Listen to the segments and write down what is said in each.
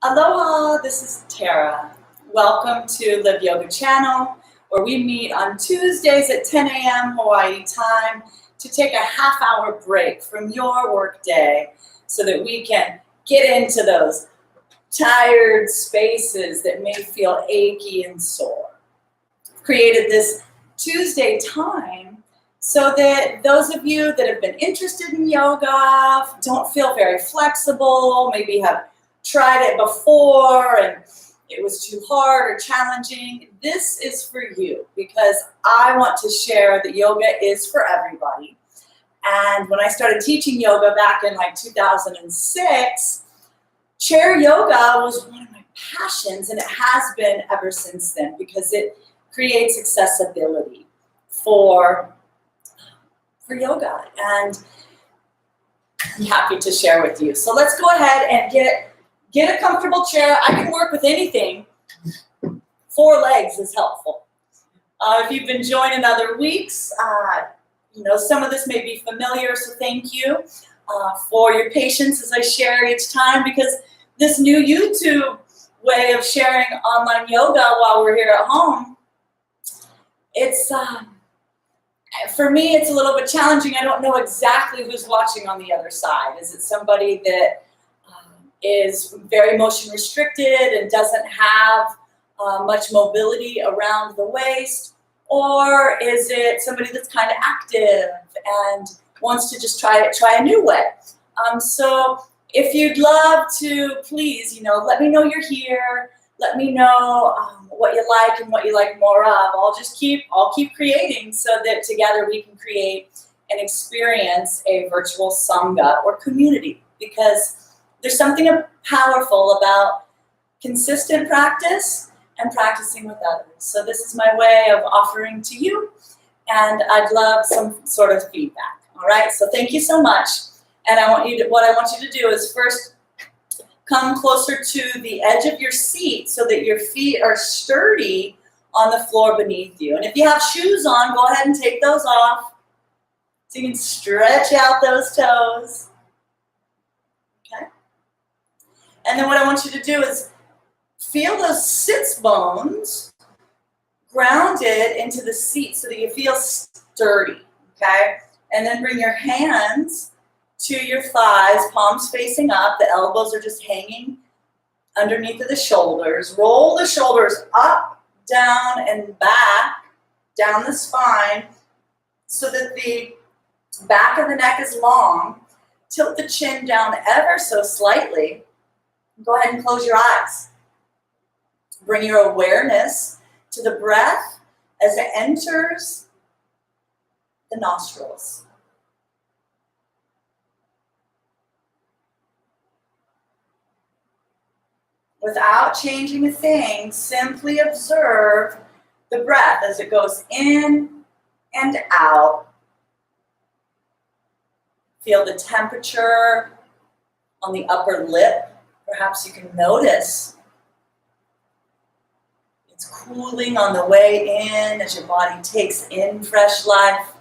Aloha, this is Terra. Welcome to Live Yoga Channel, where we meet on Tuesdays at 10 a.m. Hawaii time to take a half-hour break from your workday so that we can get into those tired spaces that may feel achy and sore. I've created this Tuesday time so that those of you that have been interested in yoga, don't feel very flexible, maybe have tried it before and it was too hard or challenging, this is for you because I want to share that yoga is for everybody. And when I started teaching yoga back in like 2006, chair yoga was one of my passions, and it has been ever since then because it creates accessibility for yoga, and I'm happy to share with you. So let's go ahead and get a comfortable chair. I can work with anything. 4 legs is helpful. If you've been joining other weeks, some of this may be familiar, so thank you for your patience as I share each time, because this new YouTube way of sharing online yoga while we're here at home, it's for me, it's a little bit challenging. I don't know exactly who's watching on the other side. Is it somebody that is very motion restricted and doesn't have much mobility around the waist? Or is it somebody that's kind of active and wants to just try a new way? So if you'd love to, please, let me know you're here. Let me know what you like and what you like more of. I'll keep creating so that together we can create and experience a virtual sangha or community, because there's something powerful about consistent practice and practicing with others. So this is my way of offering to you, and I'd love some sort of feedback. All right, so thank you so much. And what I want you to do is first come closer to the edge of your seat so that your feet are sturdy on the floor beneath you. And if you have shoes on, go ahead and take those off so you can stretch out those toes. Okay? And then what I want you to do is feel those sits bones grounded into the seat so that you feel sturdy, okay? And then bring your hands to your thighs, palms facing up. The elbows are just hanging underneath of the shoulders. Roll the shoulders up, down, and back, down the spine so that the back of the neck is long. Tilt the chin down ever so slightly. Go ahead and close your eyes. Bring your awareness to the breath as it enters the nostrils. Without changing a thing, simply observe the breath as it goes in and out. Feel the temperature on the upper lip. Perhaps you can notice it's cooling on the way in as your body takes in fresh life.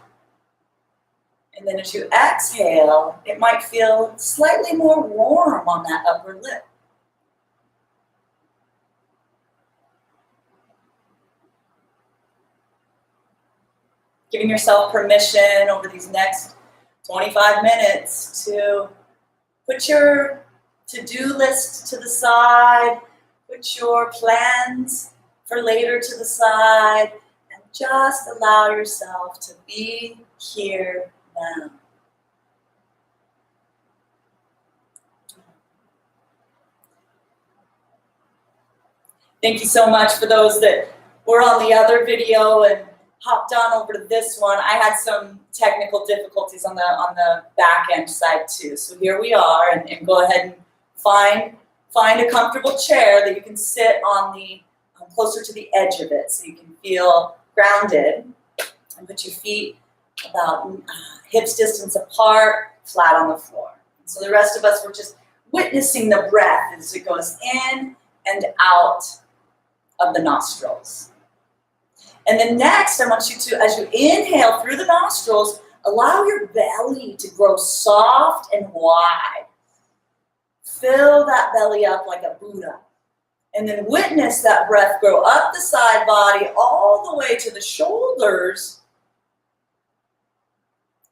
And then as you exhale, it might feel slightly more warm on that upper lip. Giving yourself permission over these next 25 minutes to put your to-do list to the side, put your plans for later to the side, and just allow yourself to be here now. Thank you so much for those that were on the other video and hopped on over to this one. I had some technical difficulties on the back end side too. So here we are, and go ahead and find a comfortable chair that you can sit on the closer to the edge of it so you can feel grounded, and put your feet about hips distance apart, flat on the floor. So the rest of us, we're just witnessing the breath as it goes in and out of the nostrils. And then next, I want you to, as you inhale through the nostrils, allow your belly to grow soft and wide. fill that belly up like a Buddha. And then witness that breath grow up the side body all the way to the shoulders.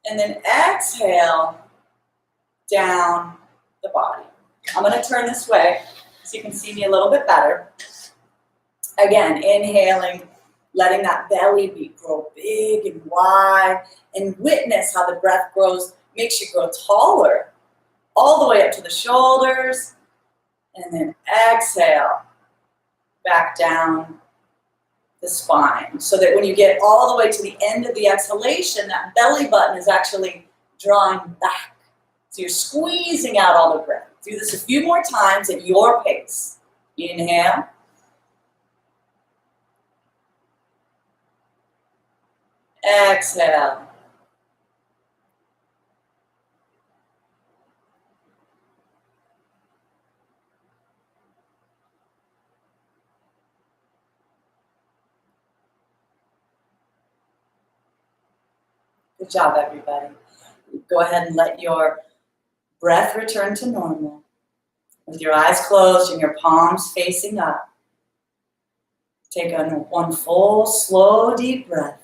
And then exhale down the body. I'm going to turn this way so you can see me a little bit better. Again, inhaling, letting that belly beat grow big and wide, and witness how the breath grows, makes you grow taller, all the way up to the shoulders, and then exhale back down the spine, so that when you get all the way to the end of the exhalation, that belly button is actually drawing back. So you're squeezing out all the breath. Do this a few more times at your pace. Inhale. Exhale. Good job, everybody. Go ahead and let your breath return to normal. With your eyes closed and your palms facing up. Take one full, slow, deep breath.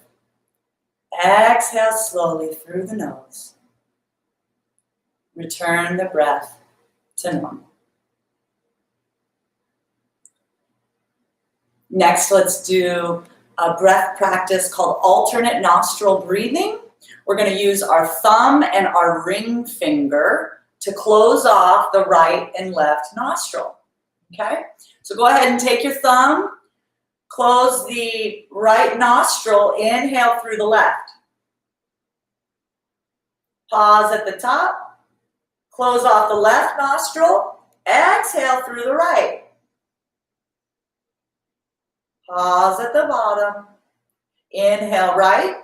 Exhale slowly through the nose. Return the breath to normal. Next, let's do a breath practice called alternate nostril breathing. We're going to use our thumb and our ring finger to close off the right and left nostril. Okay? So go ahead and take your thumb, close the right nostril, inhale through the left. Pause at the top, close off the left nostril, exhale through the right. Pause at the bottom, inhale right.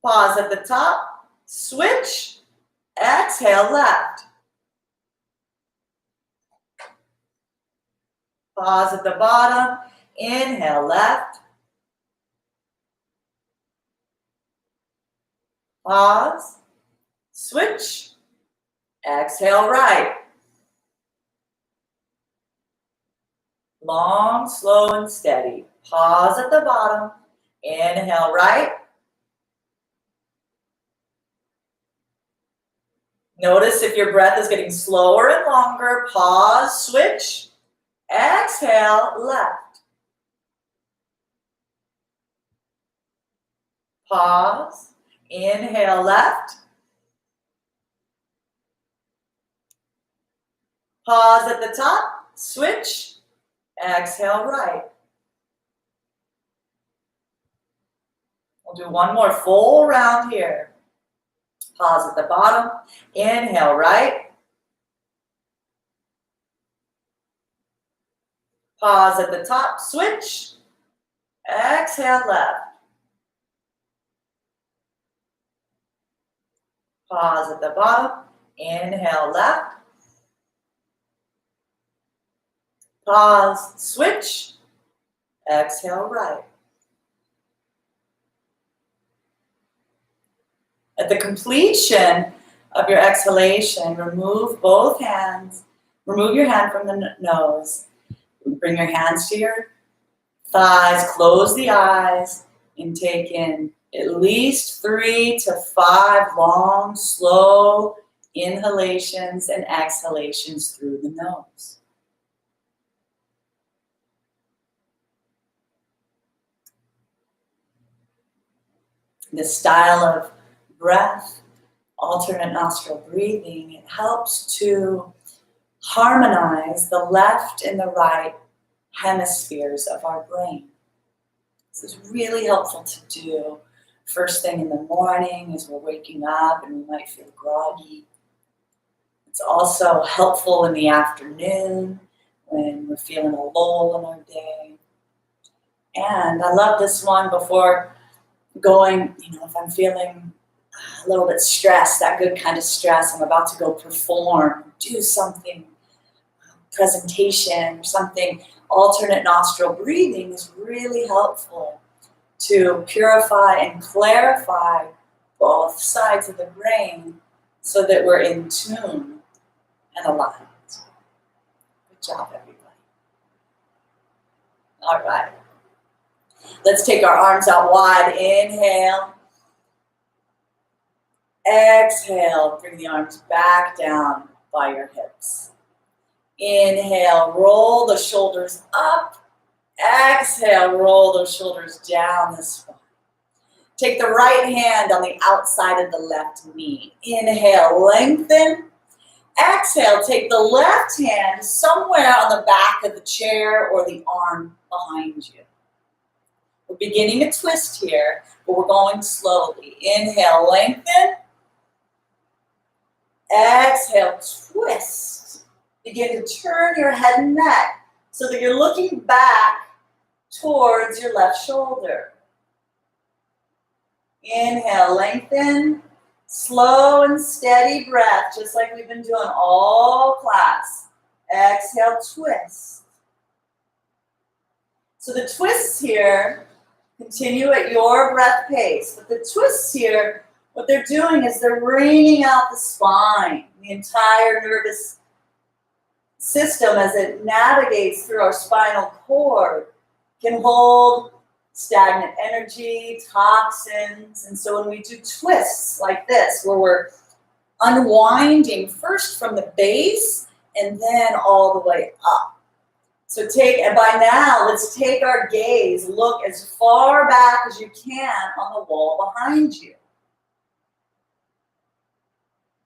Pause at the top, switch, exhale left. Pause at the bottom, inhale left. Pause, switch, exhale right. Long, slow, and steady. Pause at the bottom, inhale right. Notice if your breath is getting slower and longer. Pause, switch, exhale, left. Pause, inhale, left. Pause at the top, switch, exhale, right. We'll do one more full round here. Pause at the bottom, inhale right. Pause at the top, switch, exhale left. Pause at the bottom, inhale left. Pause, switch, exhale right. At the completion of your exhalation, remove both hands. Remove your hand from the nose. Bring your hands to your thighs. Close the eyes and take in at least 3 to 5 long, slow inhalations and exhalations through the nose. This style of breath, alternate nostril breathing, it helps to harmonize the left and the right hemispheres of our brain. This is really helpful to do first thing in the morning as we're waking up and we might feel groggy. It's also helpful in the afternoon when we're feeling a lull in our day. And I love this one before going, if I'm feeling a little bit stressed, that good kind of stress, I'm about to go perform, do something, presentation or something, alternate nostril breathing is really helpful to purify and clarify both sides of the brain so that we're in tune and aligned. Good job, everybody. All right. Let's take our arms out wide. Inhale. Exhale. Bring the arms back down by your hips. Inhale. Roll the shoulders up. Exhale. Roll those shoulders down the spine. Take the right hand on the outside of the left knee. Inhale. Lengthen. Exhale. Take the left hand somewhere on the back of the chair or the arm behind you. We're beginning a twist here, but we're going slowly. Inhale, lengthen. Exhale, twist. Begin to turn your head and neck so that you're looking back towards your left shoulder. Inhale, lengthen. Slow and steady breath, just like we've been doing all class. Exhale, twist. So the twists here continue at your breath pace. But the twists here, what they're doing is they're wringing out the spine, the entire nervous system as it navigates through our spinal cord, can hold stagnant energy, toxins. And so when we do twists like this, where we're unwinding first from the base and then all the way up. So and by now, let's take our gaze, look as far back as you can on the wall behind you.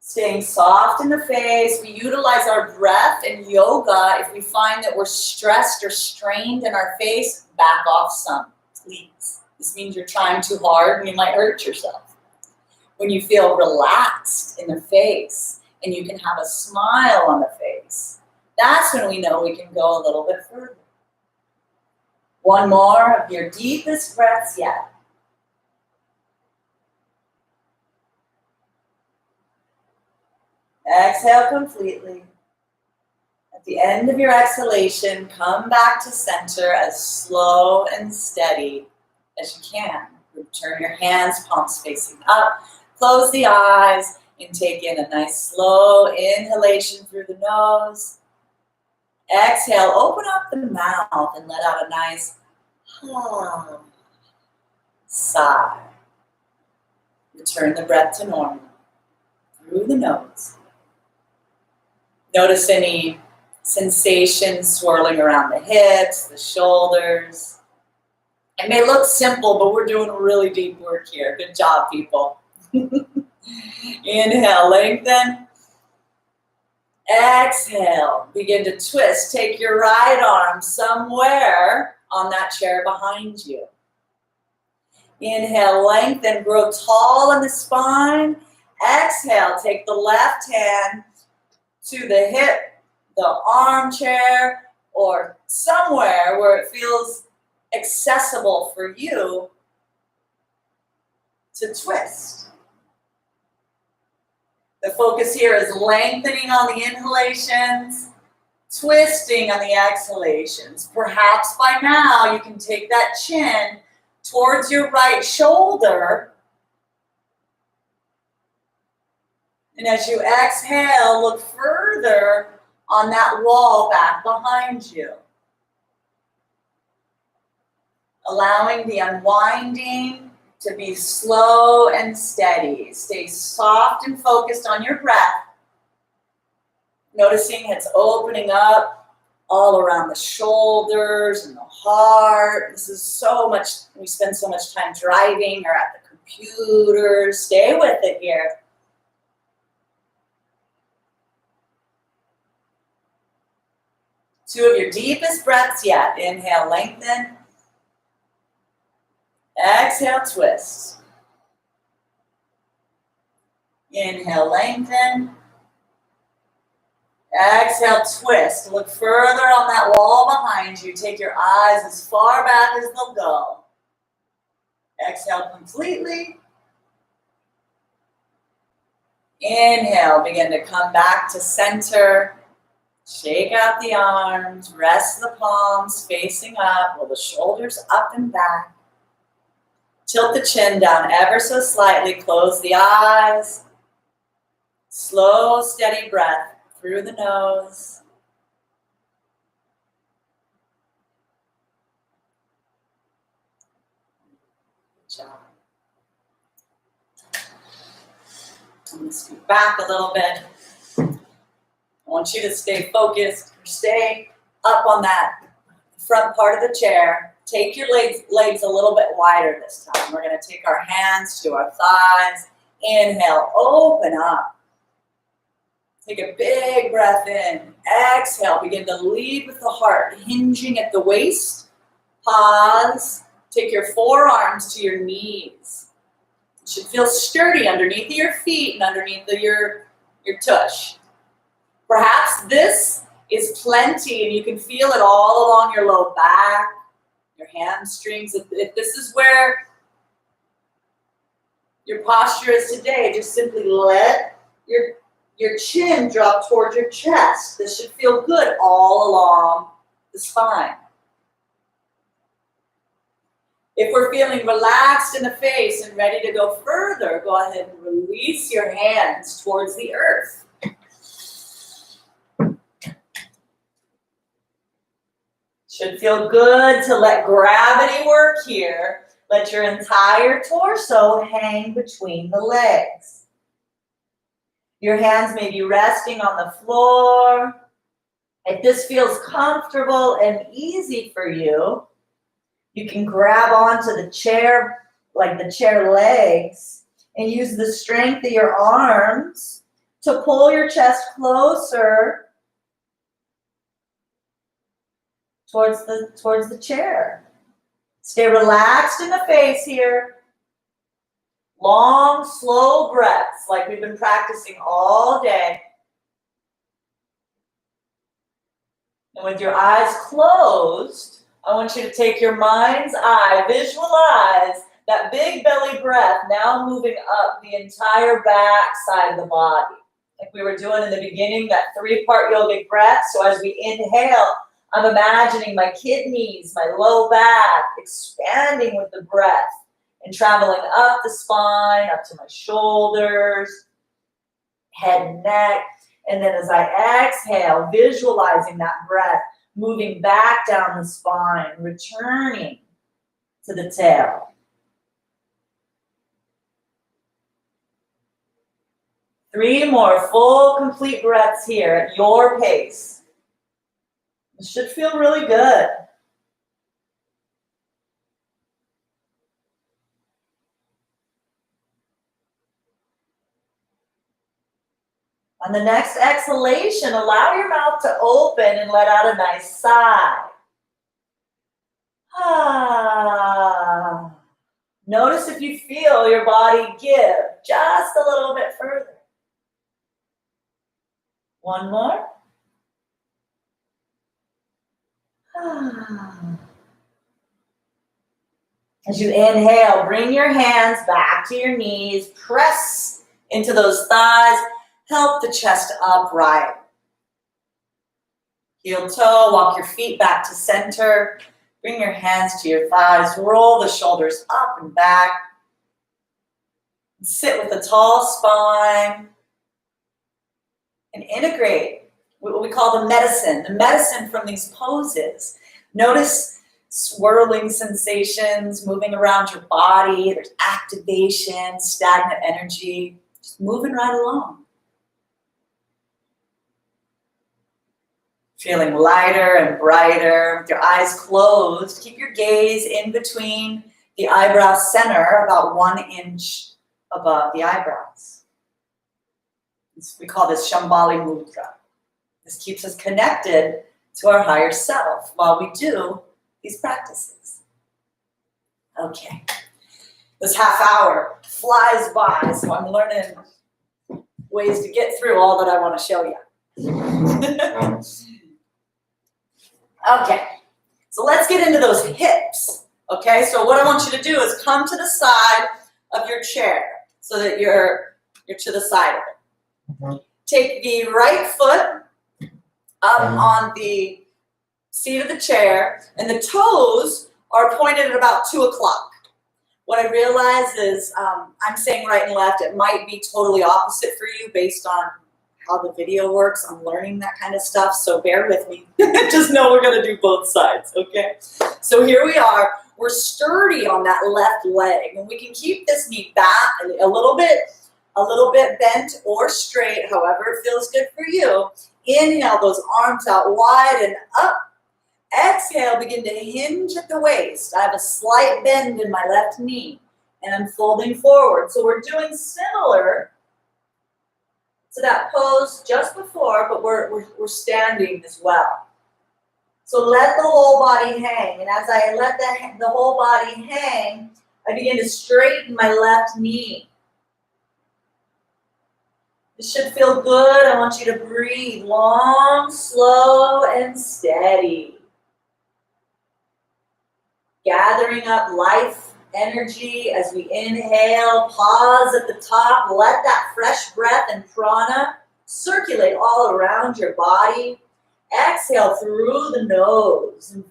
Staying soft in the face, we utilize our breath in yoga. If we find that we're stressed or strained in our face, back off some, please. This means you're trying too hard and you might hurt yourself. When you feel relaxed in the face and you can have a smile on the face, that's when we know we can go a little bit further. One more of your deepest breaths yet. Exhale completely. At the end of your exhalation, come back to center as slow and steady as you can. Turn your hands, palms facing up. Close the eyes and take in a nice slow inhalation through the nose. Exhale, open up the mouth and let out a nice sigh. Return the breath to normal through the nose. Notice any sensations swirling around the hips, the shoulders. It may look simple, but we're doing really deep work here. Good job, people. Inhale, lengthen. Exhale, begin to twist. Take your right arm somewhere on that chair behind you. Inhale, lengthen, grow tall in the spine. Exhale, take the left hand to the hip, the armchair, or somewhere where it feels accessible for you to twist. The focus here is lengthening on the inhalations, twisting on the exhalations. Perhaps by now you can take that chin towards your right shoulder. And as you exhale, look further on that wall back behind you. Allowing the unwinding to be slow and steady. Stay soft and focused on your breath. Noticing it's opening up all around the shoulders and the heart. This is so much, we spend so much time driving or at the computer. Stay with it here. Two of your deepest breaths yet. Inhale, lengthen. Exhale, twist. Inhale, lengthen. Exhale, twist. Look further on that wall behind you. Take your eyes as far back as they'll go. Exhale completely. Inhale, begin to come back to center. Shake out the arms, rest the palms facing up, roll the shoulders up and back. Tilt the chin down ever so slightly, close the eyes. Slow, steady breath through the nose. Good job. I'm going to scoot back a little bit. I want you to stay focused. Stay up on that front part of the chair. Take your legs a little bit wider this time. We're going to take our hands to our thighs. Inhale, open up. Take a big breath in. Exhale, begin to lead with the heart, hinging at the waist. Pause. Take your forearms to your knees. You should feel sturdy underneath your feet and underneath your tush. Perhaps this is plenty and you can feel it all along your low back, your hamstrings. If this is where your posture is today, just simply let your chin drop towards your chest. This should feel good all along the spine. If we're feeling relaxed in the face and ready to go further, go ahead and release your hands towards the earth. Should feel good to let gravity work here. Let your entire torso hang between the legs. Your hands may be resting on the floor. If this feels comfortable and easy for you, you can grab onto the chair, like the chair legs, and use the strength of your arms to pull your chest closer towards the chair. Stay relaxed in the face here. Long, slow breaths like we've been practicing all day. And with your eyes closed, I want you to take your mind's eye, visualize that big belly breath now moving up the entire back side of the body. Like we were doing in the beginning, that 3-part yogic breath. So as we inhale, I'm imagining my kidneys, my low back, expanding with the breath and traveling up the spine, up to my shoulders, head and neck. And then as I exhale, visualizing that breath, moving back down the spine, returning to the tail. Three more full, complete breaths here at your pace. It should feel really good. On the next exhalation, allow your mouth to open and let out a nice sigh. Ah. Notice if you feel your body give just a little bit further. One more. Ah. As you inhale, bring your hands back to your knees, press into those thighs. Help the chest upright. Heel toe, walk your feet back to center. Bring your hands to your thighs. Roll the shoulders up and back. Sit with a tall spine. And integrate what we call the medicine from these poses. Notice swirling sensations moving around your body. There's activation, stagnant energy. Just moving right along. Feeling lighter and brighter with your eyes closed. Keep your gaze in between the eyebrow center, about 1 inch above the eyebrows. We call this Shambhali Mudra. This keeps us connected to our higher self while we do these practices. Okay. This half hour flies by, so I'm learning ways to get through all that I want to show you. Okay, so let's get into those hips, okay? So what I want you to do is come to the side of your chair so that you're to the side of it. Mm-hmm. Take the right foot up on the seat of the chair, and the toes are pointed at about 2 o'clock. What I realize is I'm saying right and left. It might be totally opposite for you based on how the video works. I'm learning that kind of stuff, so bear with me. Just know we're going to do both sides, okay? So here we are. We're sturdy on that left leg, and we can keep this knee back a little bit bent or straight, however it feels good for you. Inhale those arms out wide and up. Exhale, begin to hinge at the waist. I have a slight bend in my left knee, and I'm folding forward. So we're doing similar to that pose just before, but we're standing as well. So let the whole body hang, and as I let the whole body hang, I begin to straighten my left knee. This should feel good. I want you to breathe long, slow, and steady. Gathering up life, energy as we inhale, pause at the top, let that fresh breath and prana circulate all around your body. Exhale through the nose. And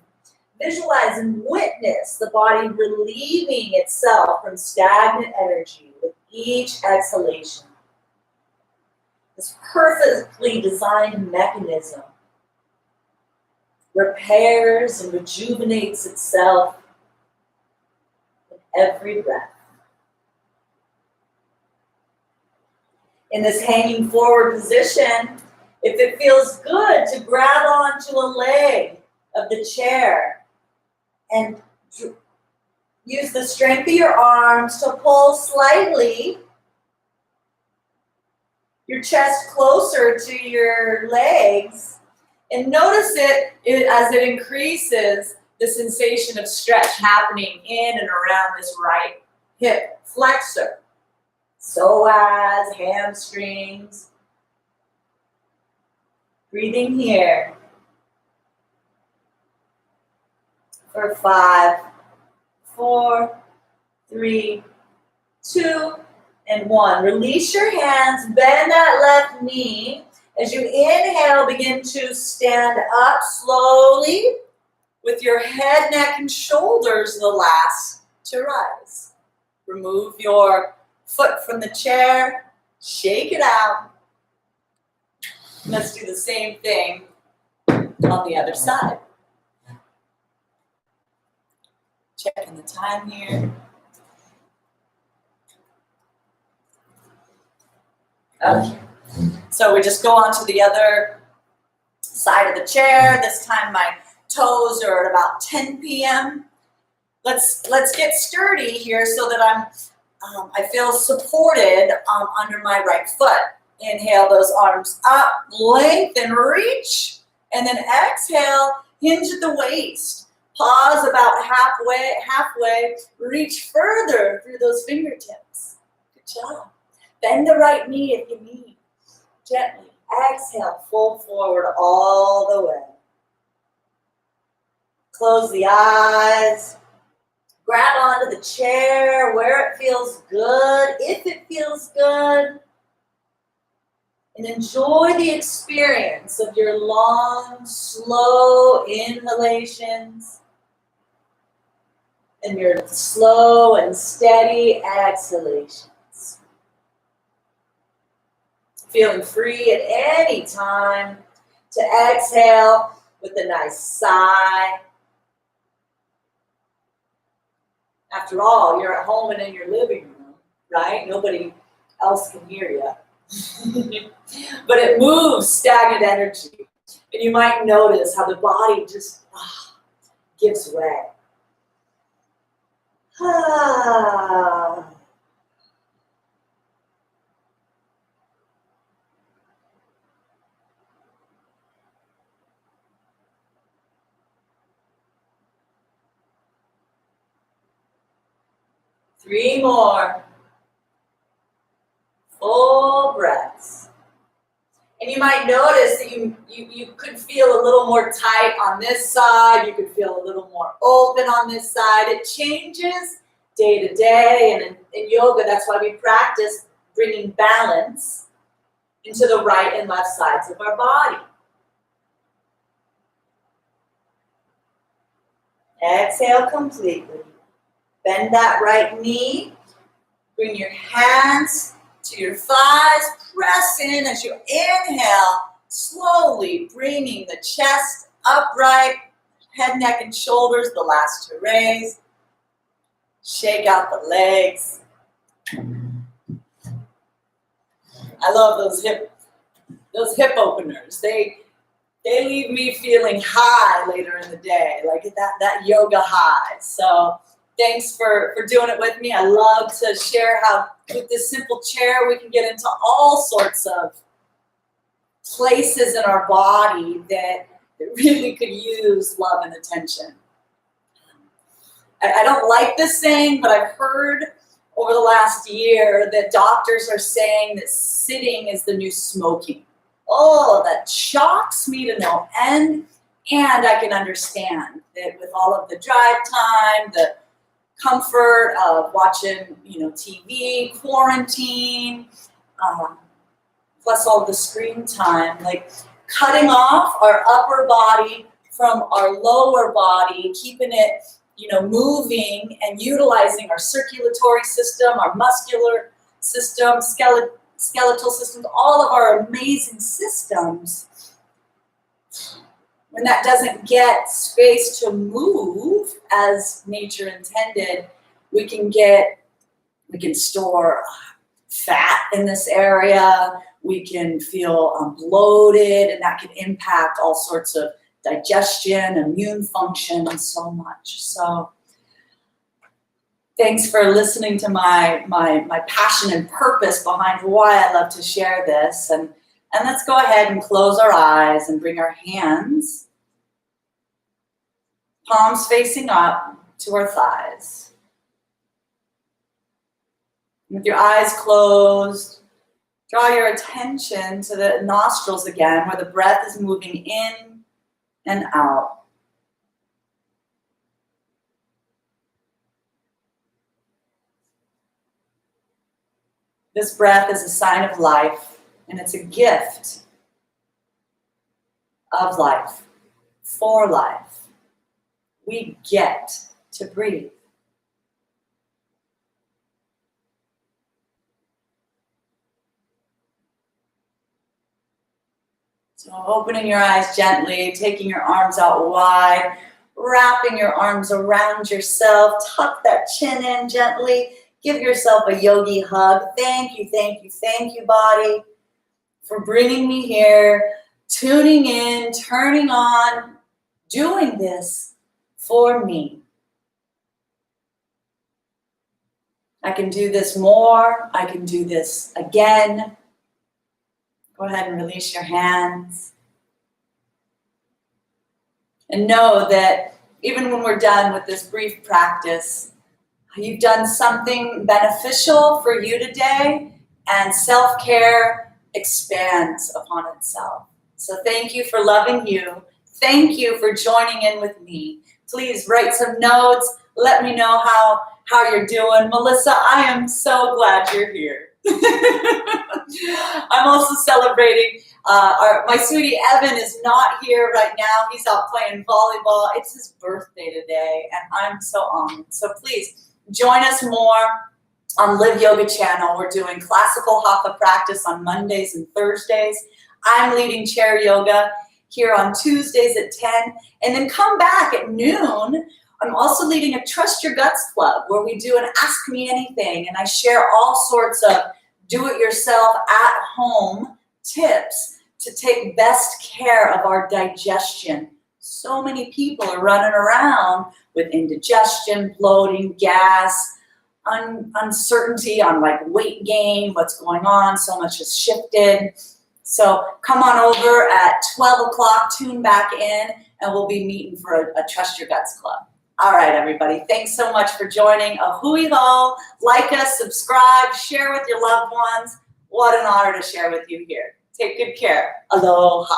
visualize and witness the body relieving itself from stagnant energy with each exhalation. This perfectly designed mechanism repairs and rejuvenates itself with every breath. In this hanging forward position, if it feels good to grab onto a leg of the chair and use the strength of your arms to pull slightly your chest closer to your legs, and notice it as it increases, the sensation of stretch happening in and around this right hip flexor. Psoas, hamstrings. Breathing here for 5, 4, 3, 2, and 1. Release your hands, bend that left knee. As you inhale, begin to stand up slowly with your head, neck, and shoulders the last to rise. Remove your foot from the chair, shake it out. Let's do the same thing on the other side. Checking the time here. Okay. So we just go on to the other side of the chair. This time my toes are at about 10 p.m. Let's get sturdy here so that I feel supported under my right foot. Inhale those arms up, lengthen, reach, and then exhale, hinge at the waist. Pause about halfway, reach further through those fingertips. Good job. Bend the right knee if you need. Gently. Exhale, fold forward all the way. Close the eyes. Grab onto the chair where it feels good, if it feels good. And enjoy the experience of your long, slow inhalations and your slow and steady exhalations. Feeling free at any time to exhale with a nice sigh. After all, you're at home and in your living room, right? Nobody else can hear you. But it moves stagnant energy. And you might notice how the body just gives way. Ah. Three more. Full breaths. And you might notice that you could feel a little more tight on this side. You could feel a little more open on this side. It changes day to day. And in yoga, that's why we practice bringing balance into the right and left sides of our body. Exhale completely. Bend that right knee. Bring your hands to your thighs. Press in as you inhale, slowly bringing the chest upright, head, neck, and shoulders, the last to raise. Shake out the legs. I love those hip openers. They leave me feeling high later in the day, like that yoga high. So thanks for doing it with me. I love to share how with this simple chair we can get into all sorts of places in our body that really could use love and attention. I don't like this saying, but I've heard over the last year that doctors are saying that sitting is the new smoking. Oh, that shocks me to no end. And I can understand that with all of the drive time, the comfort of watching, TV, quarantine, plus all the screen time, like cutting off our upper body from our lower body, keeping it, moving and utilizing our circulatory system, our muscular system, skeletal systems, all of our amazing systems. When that doesn't get space to move as nature intended, we can store fat in this area. We can feel bloated, and that can impact all sorts of digestion, immune function, and so much. So thanks for listening to my passion and purpose behind why I love to share this. And let's go ahead and close our eyes and bring our hands, palms facing up to our thighs. With your eyes closed, draw your attention to the nostrils again, where the breath is moving in and out. This breath is a sign of life, and it's a gift of life, for life. We get to breathe. So opening your eyes gently, taking your arms out wide, wrapping your arms around yourself, tuck that chin in gently, give yourself a yogi hug. Thank you, body, for bringing me here, tuning in, turning on, doing this for me. I can do this more. I can do this again. Go ahead and release your hands. And know that even when we're done with this brief practice, you've done something beneficial for you today, and self-care expands upon itself. So thank you for loving you. Thank you for joining in with me. Please write some notes. Let me know how you're doing. Melissa, I am so glad you're here. I'm also celebrating my sweetie Evan is not here right now. He's out playing volleyball. It's his birthday today, and I'm so honored. So please join us more on Live Yoga channel. We're doing classical hatha practice on Mondays and Thursdays. I'm leading chair yoga here on Tuesdays at 10, and then come back at noon. I'm also leading a Trust Your Guts Club where we do an Ask Me Anything, and I share all sorts of do-it-yourself at-home tips to take best care of our digestion. So many people are running around with indigestion, bloating, gas, uncertainty on weight gain, what's going on. So much has shifted. So come on over at 12 o'clock, tune back in, and we'll be meeting for a Trust Your Guts Club. All right, everybody. Thanks so much for joining. A hui ho. Like us, subscribe, share with your loved ones. What an honor to share with you here. Take good care. Aloha.